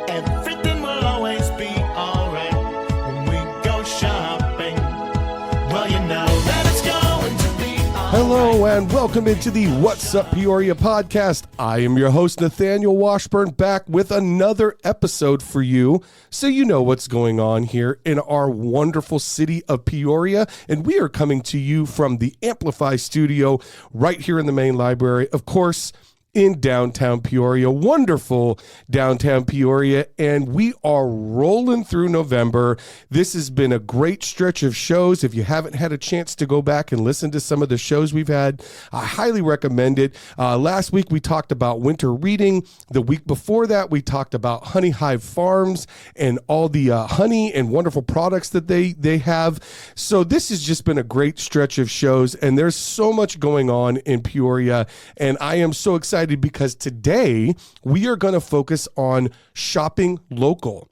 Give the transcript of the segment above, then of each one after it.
Everything will always be alright when we go shopping. Well, you know that it's going to be alright. Hello and welcome into the What's Up Peoria podcast. I am your host, Nathaniel Washburn, back with another episode for you so you know what's going on here in our wonderful city of Peoria. And we are coming to you from the Amplify studio right here in the main library. Of course, in downtown Peoria, wonderful downtown Peoria, and we are rolling through November. This has been a great stretch of shows. If you haven't had a chance to go back and listen to some of the shows we've had, I highly recommend it. Last week we talked about winter reading. The week before that we talked about Honey Hive Farms and all the honey and wonderful products that they have. So this has just been a great stretch of shows, and there's so much going on in Peoria, and I am so excited because today we are going to focus on shopping local.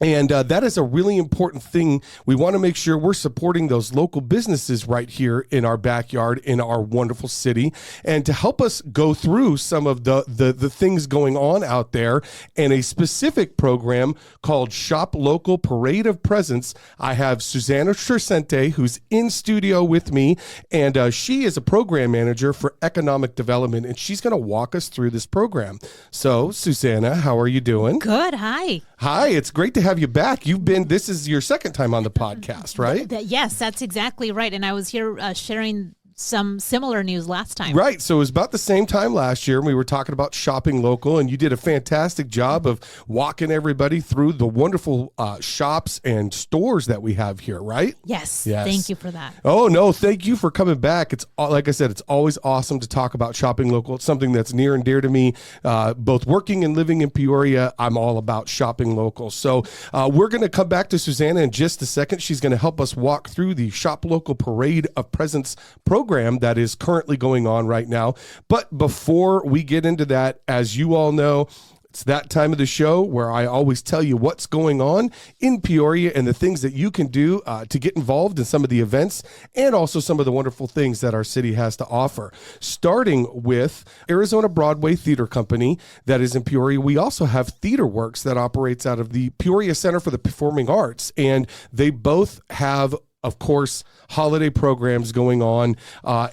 And that is a really important thing. We want to make sure we're supporting those local businesses right here in our backyard, in our wonderful city. And to help us go through some of the things going on out there and a specific program called Shop Local Parade of Presents, I have Susana Trasente, who's in studio with me. And she is a program manager for economic development, and she's going to walk us through this program. So, Susana, how are you doing? Good. Hi. Hi, it's great to have you back. This is your second time on the podcast, right? Yes, that's exactly right. And I was here sharing some similar news last time. Right. So it was about the same time last year. We were talking about shopping local, and you did a fantastic job of walking everybody through the wonderful shops and stores that we have here, right? Yes. Thank you for that. Oh, no. Thank you for coming back. It's like I said, it's always awesome to talk about shopping local. It's something that's near and dear to me. Both working and living in Peoria, I'm all about shopping local. So we're going to come back to Susana in just a second. She's going to help us walk through the Shop Local Parade of Presents program that is currently going on right now. But before we get into that, as you all know, it's that time of the show where I always tell you what's going on in Peoria and the things that you can do to get involved in some of the events and also some of the wonderful things that our city has to offer. Starting with Arizona Broadway Theater Company that is in Peoria. We also have Theater Works that operates out of the Peoria Center for the Performing Arts, and they both have, of course, holiday programs going on,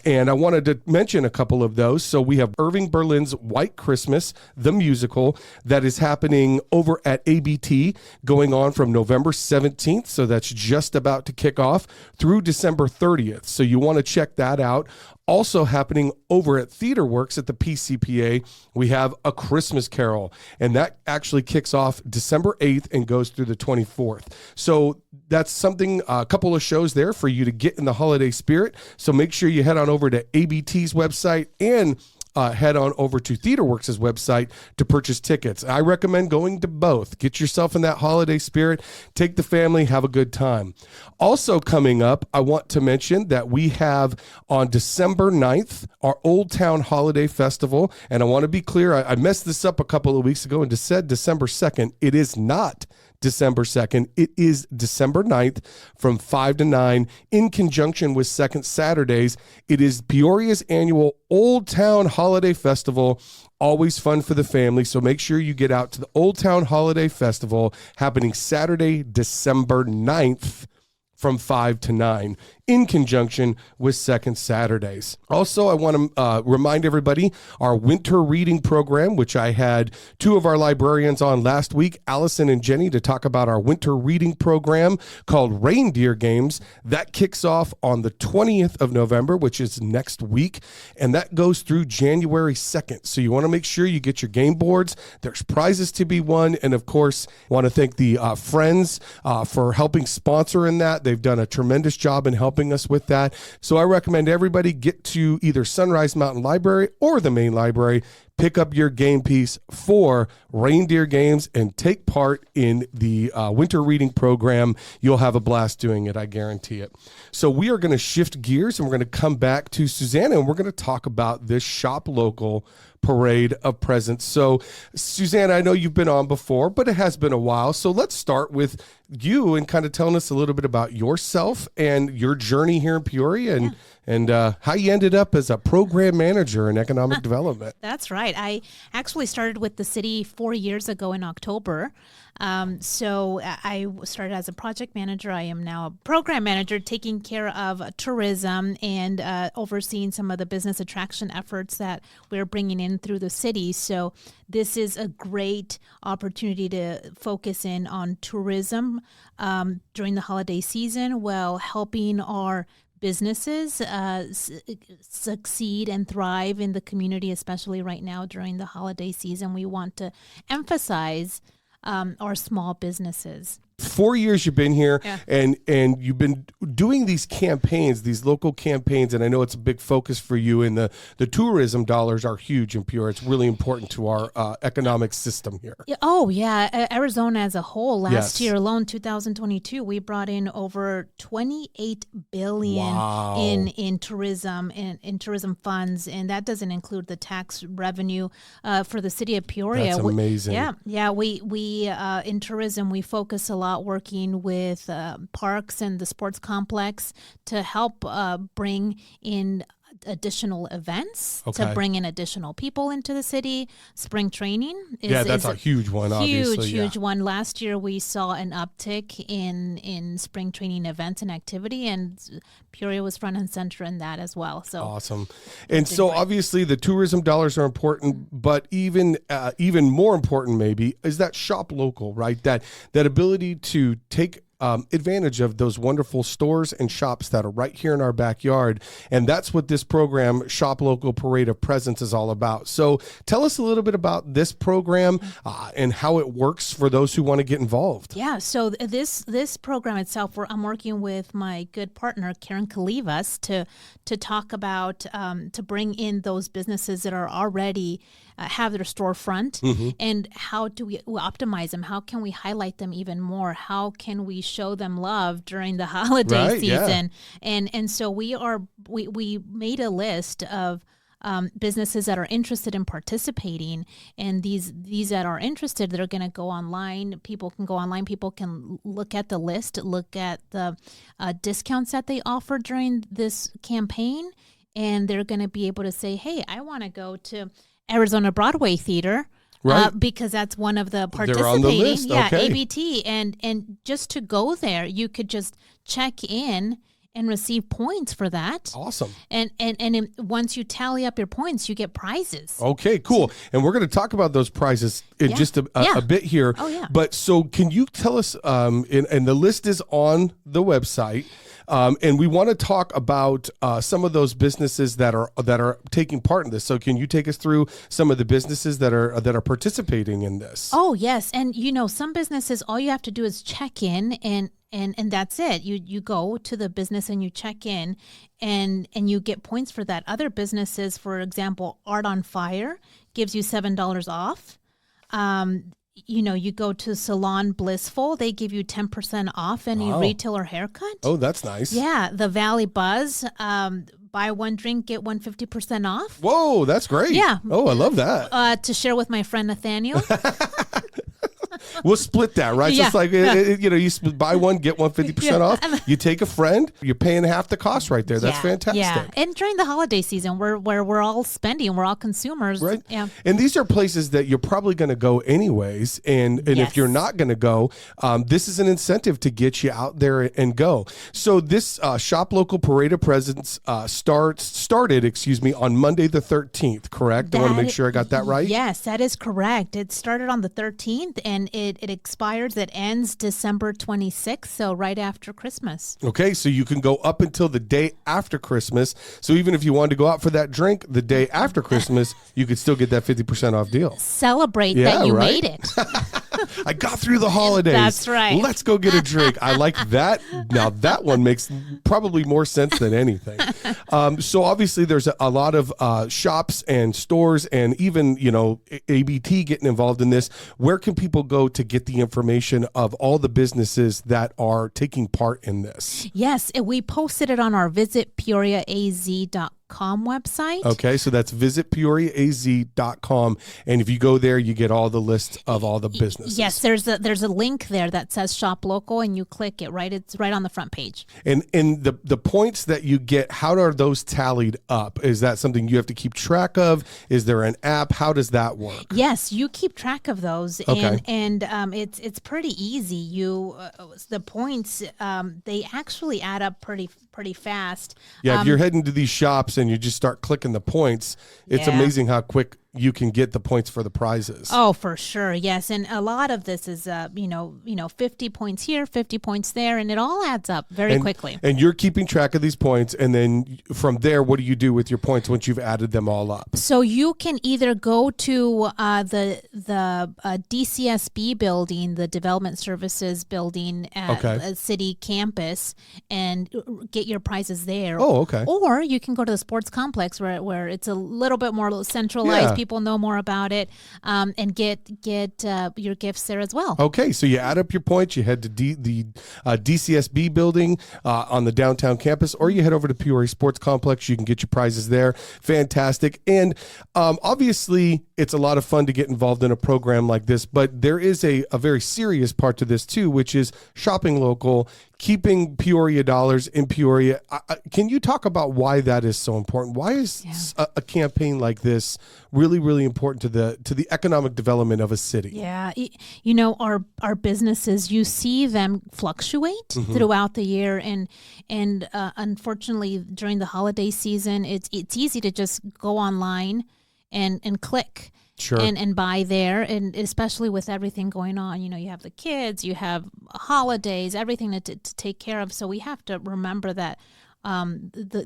and I wanted to mention a couple of those. So we have Irving Berlin's White Christmas, the musical, that is happening over at ABT, going on from November 17th, so that's just about to kick off, through December 30th. So you want to check that out. Also happening over at Theater Works at the PCPA, we have A Christmas Carol, and that actually kicks off December 8th and goes through the 24th. So that's something, a couple of shows there for you to get in the holiday spirit. So make sure you head on over to ABT's website and head on over to TheaterWorks' website to purchase tickets. I recommend going to both. Get yourself in that holiday spirit, take the family, have a good time. Also coming up, I want to mention that we have on December 9th, our Old Town Holiday Festival. And I want to be clear, I messed this up a couple of weeks ago and said December 2nd. It is not December 2nd. It is December 9th from 5 to 9 in conjunction with Second Saturdays. It is Peoria's annual Old Town Holiday Festival. Always fun for the family. So make sure you get out to the Old Town Holiday Festival happening Saturday, December 9th from 5 to 9 in conjunction with Second Saturdays. Also, I want to remind everybody our winter reading program, which I had two of our librarians on last week, Allison and Jenny, to talk about our winter reading program called Reindeer Games. That kicks off on the 20th of November, which is next week, and that goes through January 2nd. So you want to make sure you get your game boards. There's prizes to be won, and of course, want to thank the Friends for helping sponsor in that. They've done a tremendous job in helping us with that. So I recommend everybody get to either Sunrise Mountain Library or the main library, pick up your game piece for Reindeer Games, and take part in the winter reading program. You'll have a blast doing it, I guarantee it. So we are going to shift gears, and we're going to come back to Susana, and we're going to talk about this Shop Local Parade of Presents. So, Susana, I know you've been on before, but it has been a while. So let's start with you and kind of telling us a little bit about yourself and your journey here in Peoria and how you ended up as a program manager in economic development. That's right. I actually started with the city 4 years ago in October. So I started as a project manager. I am now a program manager taking care of tourism and overseeing some of the business attraction efforts that we're bringing in through the city. So this is a great opportunity to focus in on tourism during the holiday season while helping our businesses succeed and thrive in the community, especially right now during the holiday season. We want to emphasize our small businesses. 4 years you've been here, Yeah. and you've been doing these campaigns, these local campaigns, and I know it's a big focus for you, and the tourism dollars are huge in Peoria. It's really important to our economic system here. Oh, yeah. Arizona as a whole, last Yes. year alone, 2022, we brought in over $28 billion Wow. in tourism and in tourism funds, and that doesn't include the tax revenue for the city of Peoria. That's amazing. Yeah. We in tourism, we focus a lot working with parks and the sports complex to help bring in additional events, Okay. to bring in additional people into the city. Spring training That's a huge one, obviously. huge one. Last year we saw an uptick in spring training events and activity, and Peoria was front and center in that as well. So Awesome. And so obviously the tourism dollars are important, but even more important maybe is that shop local, right? That ability to take advantage of those wonderful stores and shops that are right here in our backyard. And that's what this program, Shop Local Parade of Presents, is all about. So tell us a little bit about this program and how it works for those who want to get involved. yeah, so this program itself, I'm working with my good partner Karen Kalivas to talk about to bring in those businesses that are already have their storefront, and how do we optimize them? How can we highlight them even more? How can we show them love during the holiday Right, yeah. season? And so we made a list of businesses that are interested in participating, and these that are interested, that are going to go online. People can go online. People can look at the list, look at the discounts that they offer during this campaign, and they're going to be able to say, "Hey, I want to go to Arizona Broadway Theater." Right. Because that's one of the participating. They're on the list. Yeah, Okay. ABT. And just to go there, you could just check in and receive points for that. Awesome. And once you tally up your points, you get prizes. Okay, cool. And we're going to talk about those prizes in just a bit here. Oh, yeah. But so can you tell us, and the list is on the website, and we want to talk about some of those businesses that are taking part in this. So can you take us through some of the businesses that are participating in this? Oh, yes. And, some businesses, all you have to do is check in and that's it. You go to the business and you check in and you get points for that. Other businesses, for example, Art on Fire gives you $7 off. You go to Salon Blissful, they give you 10% off any retail or haircut. Oh, that's nice. Yeah, the Valley Buzz, buy one drink, get one 50% off. Whoa, that's great. Yeah. Oh, I love that. To share with my friend Nathaniel. We'll split that, right? So Yeah, it's like, you buy one, get one 50% off. You take a friend, you're paying half the cost right there. That's fantastic. Yeah, and during the holiday season, where we're all spending, we're all consumers. Right. Yeah. And these are places that you're probably going to go anyways. And Yes. if you're not going to go, this is an incentive to get you out there and go. So this Shop Local Parade of Presents started on Monday the 13th, correct? I want to make sure I got that right. Yes, that is correct. It started on the 13th, and it expires, it ends December 26th, so right after Christmas. Okay, so you can go up until the day after Christmas. So even if you wanted to go out for that drink the day after Christmas, you could still get that 50% off deal. Celebrate that you right? made it. I got through the holidays. That's right. Let's go get a drink. I like that. Now that one makes probably more sense than anything. So obviously there's a lot of shops and stores and even, ABT getting involved in this. Where can people go to get the information of all the businesses that are taking part in this? Yes, we posted it on our visitpeoriaaz.com website. Okay, so that's visitpeoriaaz.com, and if you go there, you get all the list of all the businesses. Yes, there's a link there that says Shop Local, and you click it, right? It's right on the front page. And the points that you get, how are those tallied up? Is that something you have to keep track of? Is there an app? How does that work? Yes, you keep track of those, Okay. and it's pretty easy. The points they actually add up pretty fast. Yeah, if you're heading to these shops and you just start clicking the points, it's Yeah. amazing how quick you can get the points for the prizes. Oh, for sure. Yes. And a lot of this is, 50 points here, 50 points there, and it all adds up very quickly. And you're keeping track of these points, and then from there, what do you do with your points once you've added them all up? So you can either go to the DCSB building, the Development Services building at a city campus, and get your prizes there. Oh, okay. Or you can go to the sports complex where it's a little bit more centralized. Yeah. People know more about it, and get your gifts there as well. Okay, so you add up your points, you head to the DCSB building on the downtown campus, or you head over to Peoria Sports Complex. You can get your prizes there. Fantastic. And obviously, it's a lot of fun to get involved in a program like this, but there is a very serious part to this too, which is shopping local, keeping Peoria dollars in Peoria. Can you talk about why that is so important? Why is a campaign like this really, really important to the economic development of a city? Yeah, our businesses, you see them fluctuate Mm-hmm. throughout the year, and unfortunately during the holiday season, it's easy to just go online and click. Sure. And buy there, and especially with everything going on, you have the kids, you have holidays, everything to take care of. So we have to remember that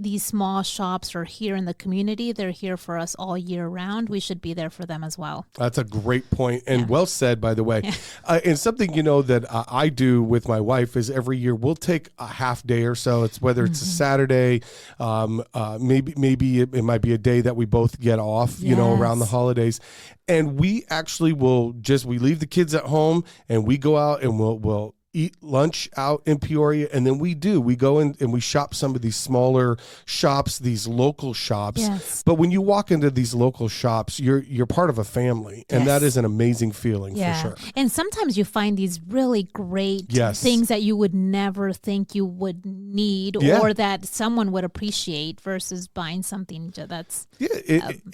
these small shops are here in the community. They're here for us all year round. We should be there for them as well. That's a great point, and well said, by the way. And something that I do with my wife is every year we'll take a half day or so. It's whether it's a Saturday, maybe it might be a day that we both get off, around the holidays, and we actually we leave the kids at home and we go out and we'll eat lunch out in Peoria, and then we go in and we shop some of these smaller shops, these local shops. Yes. But when you walk into these local shops, you're part of a family, and that is an amazing feeling for sure. And sometimes you find these really great things that you would never think you would need or that someone would appreciate versus buying something that's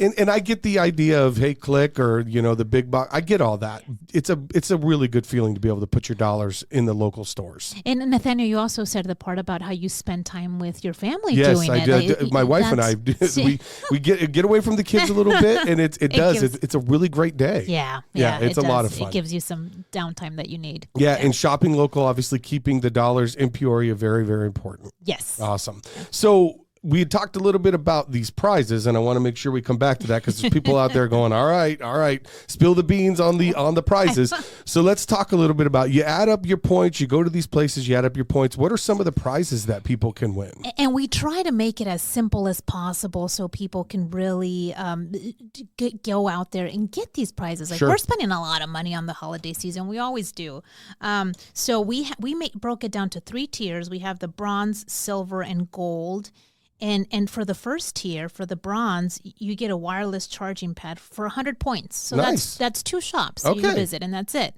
and I get the idea of click or the big box. I get all that. It's a really good feeling to be able to put your dollars in the local stores. And Nathaniel, you also said the part about how you spend time with your family yes, doing I it. did. My wife and I, we get away from the kids a little bit, and it's a really great day. Yeah, it's a lot of fun. It gives you some downtime that you need. Yeah, and shopping local, obviously keeping the dollars in Peoria, very, very important. Yes. Awesome. So we had talked a little bit about these prizes, and I want to make sure we come back to that because there's people out there going, all right, spill the beans on the prizes. So let's talk a little bit about, you add up your points, you go to these places, you add up your points. What are some of the prizes that people can win? And we try to make it as simple as possible so people can really go out there and get these prizes. Like we're spending a lot of money on the holiday season. We always do. So we broke it down to 3 tiers. We have the bronze, silver, and gold. And for the first tier, for the bronze, you get a wireless charging pad for 100 points. So that's 2 shops you visit, and that's it.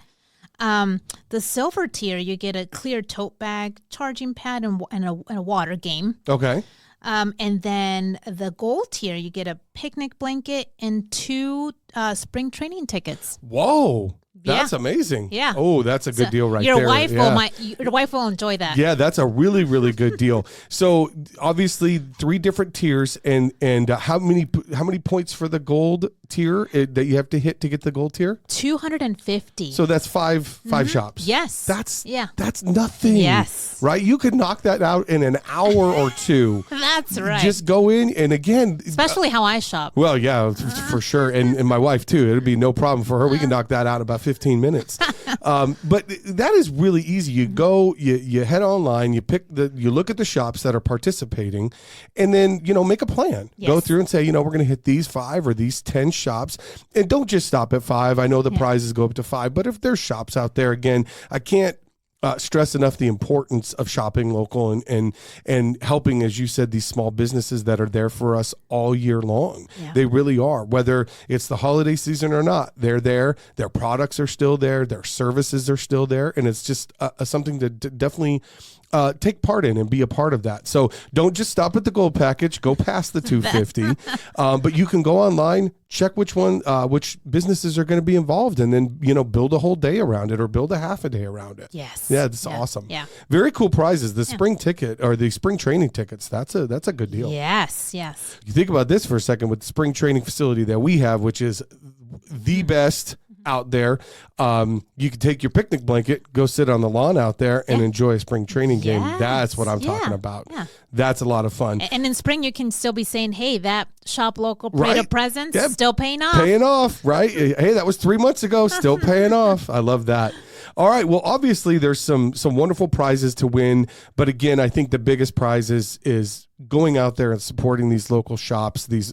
The silver tier, you get a clear tote bag, charging pad, and a water game. Okay. And then the gold tier, you get a picnic blanket and 2 spring training tickets. Whoa. That's amazing. Yeah. Oh, that's a good deal right there. Your wife will enjoy that. Yeah, that's a really, really good deal. So obviously 3 different tiers, and how many points for the gold tier that you have to hit to get the gold tier? 250. So that's five shops. Yes. That's nothing. Yes. Right? You could knock that out in an hour or 2. That's right. Just go in, and again, especially how I shop. Well, yeah, for sure. And my wife too. It'd be no problem for her. We can knock that out in about 15 minutes. But that is really easy. You go, you head online, you look at the shops that are participating, and then, make a plan. Yes. Go through and say, we're going to hit these 5 or these 10 shops, and don't just stop at 5. I know the prizes go up to 5, but if there's shops out there, again, I can't stress enough the importance of shopping local and helping, as you said, these small businesses that are there for us all year long. Yeah. They really are. Whether it's the holiday season or not, they're there. Their products are still there. Their services are still there. And it's just something to definitely take part in and be a part of that. So don't just stop at the gold package, go past the 250, but you can go online, check which businesses are going to be involved, and then, build a whole day around it or build a half a day around it. Yes. Yeah, it's awesome. Yeah. Very cool prizes. The spring ticket or the spring training tickets, that's a good deal. Yes. You think about this for a second with the spring training facility that we have, which is the best out there. You can take your picnic blanket, go sit on the lawn out there and enjoy a spring training game. Yes. That's what I'm talking about. Yeah. That's a lot of fun. And in spring, you can still be saying, hey, that shop local parade Right. of presents Yep. still paying off. Paying off, right? Hey, that was 3 months ago, still paying off. I love that. All right. Well, obviously there's some wonderful prizes to win, but again, I think the biggest prize is going out there and supporting these local shops, these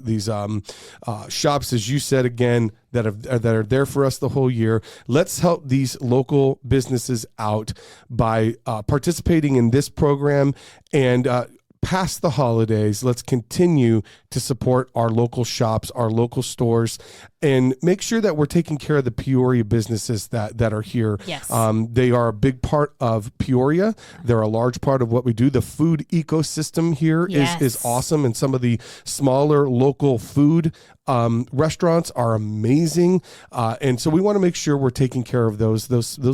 shops, as you said again, that are there for us the whole year. Let's help these local businesses out by participating in this program and past the holidays. Let's continue to support our local shops, our local stores, and make sure that we're taking care of the Peoria businesses that are here. Yes. They are a big part of Peoria. They're a large part of what we do. The food ecosystem here is awesome, and some of the smaller local food restaurants are amazing, and so we want to make sure we're taking care of those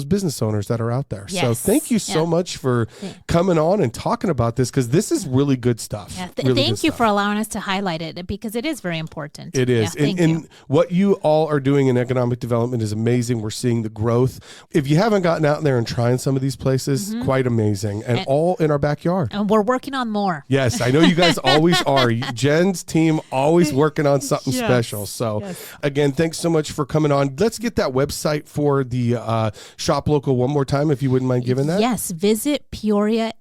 business owners that are out there. Yes. So thank you so much for coming on and talking about this, because this is really good stuff. Yeah. Really Thank good you stuff. for allowing us to highlight it, because it is very important. It is. Yeah, and what you all are doing in economic development is amazing. We're seeing the growth. If you haven't gotten out there and trying some of these places, quite amazing, and all in our backyard. And we're working on more. Yes, I know you guys always are. Jen's team always working on something Yes. special. So again, thanks so much for coming on. Let's get that website for the Shop Local one more time, if you wouldn't mind giving that. Yes, visit PeoriaAZ.com.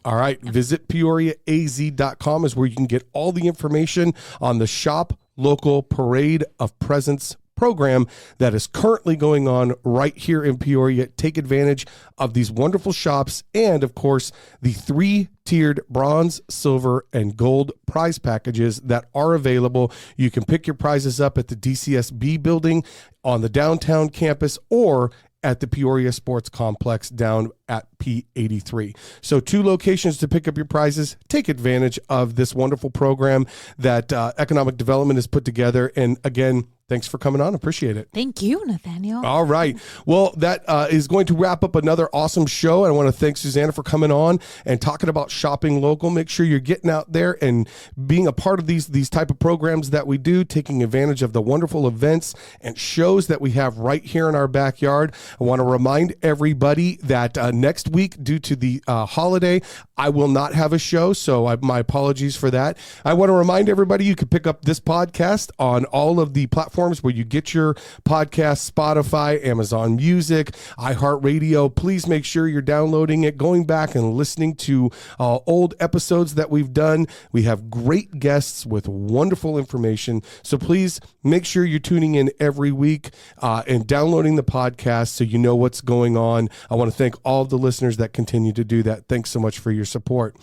All right, visit PeoriaAZ.com is where you can get all the information on the Shop Local Parade of Presents program that is currently going on right here in Peoria. Take advantage of these wonderful shops and, of course, the 3-tiered bronze, silver, and gold prize packages that are available. You can pick your prizes up at the DCSB building on the downtown campus or at the Peoria Sports Complex down at P83. So 2 locations to pick up your prizes. Take advantage of this wonderful program that Economic Development has put together. And again, thanks for coming on. Appreciate it. Thank you, Nathaniel. All right. Well, that is going to wrap up another awesome show. I want to thank Susana for coming on and talking about shopping local. Make sure you're getting out there and being a part of these type of programs that we do, taking advantage of the wonderful events and shows that we have right here in our backyard. I want to remind everybody that next week, due to the holiday, I will not have a show, so my apologies for that. I want to remind everybody you can pick up this podcast on all of the platforms where you get your podcast: Spotify, Amazon Music, iHeartRadio. Please make sure you're downloading it, going back and listening to old episodes that we've done. We have great guests with wonderful information, so please make sure you're tuning in every week and downloading the podcast so you know what's going on. I want to thank all of the listeners that continue to do that. Thanks so much for your support.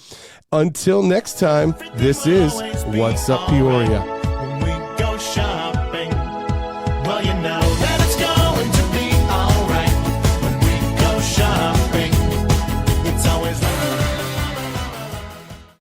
Until next time, this is What's Up Peoria. When we go shopping.